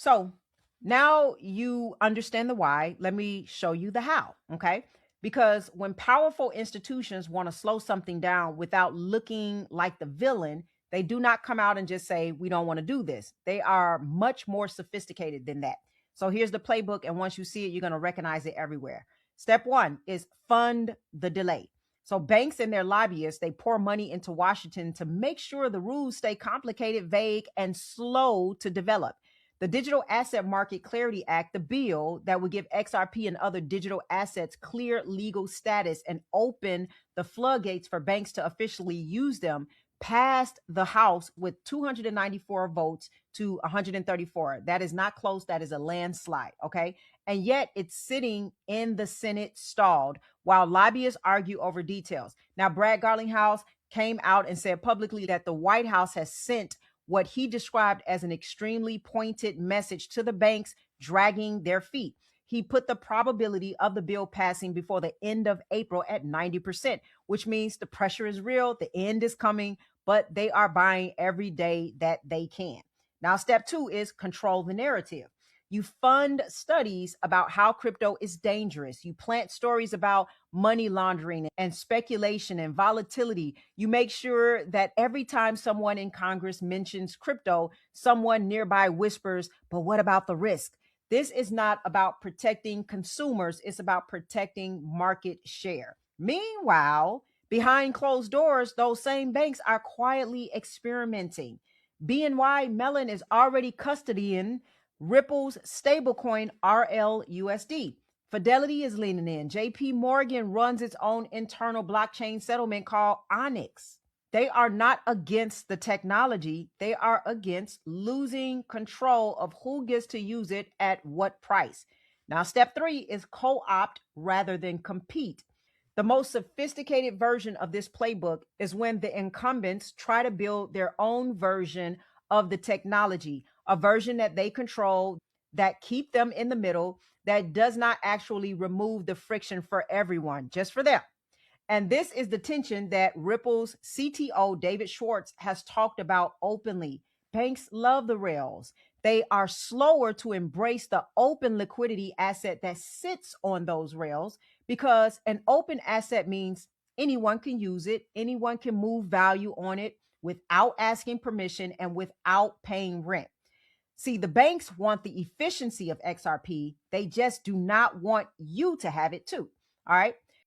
So now you understand the why. Let me show you the how. Okay. Because when powerful institutions want to slow something down without looking like the villain, they do not come out and just say, we don't want to do this. They are much more sophisticated than that. So here's the playbook. And once you see it, you're going to recognize it everywhere. Step one is fund the delay. So banks and their lobbyists, they pour money into Washington to make sure the rules stay complicated, vague, and slow to develop. The Digital Asset Market Clarity Act, the bill that would give XRP and other digital assets clear legal status and open the floodgates for banks to officially use them, passed the House with 294 votes to 134. That is not close. That is a landslide. Okay. And yet it's sitting in the Senate stalled while lobbyists argue over details. Now, Brad Garlinghouse came out and said publicly that the White House has sent what he described as an extremely pointed message to the banks dragging their feet. He put the probability of the bill passing before the end of April at 90%, which means the pressure is real, the end is coming, but they are buying every day that they can. Now, step two is control the narrative. You fund studies about how crypto is dangerous. You plant stories about money laundering and speculation and volatility. You make sure that every time someone in Congress mentions crypto, someone nearby whispers, but what about the risk? This is not about protecting consumers, it's about protecting market share. Meanwhile, behind closed doors, those same banks are quietly experimenting. BNY Mellon is already custodying Ripple's stablecoin RLUSD. Fidelity is leaning in. JP Morgan runs its own internal blockchain settlement called Onyx. They are not against the technology. They are against losing control of who gets to use it at what price. Now, step three is co-opt rather than compete. The most sophisticated version of this playbook is when the incumbents try to build their own version of the technology, a version that they control, that keep them in the middle, that does not actually remove the friction for everyone, just for them. And this is the tension that Ripple's CTO, David Schwartz, has talked about openly. Banks love the rails. They are slower to embrace the open liquidity asset that sits on those rails because an open asset means anyone can use it, anyone can move value on it without asking permission and without paying rent. See, the banks want the efficiency of XRP. They just do not want you to have it too. All right.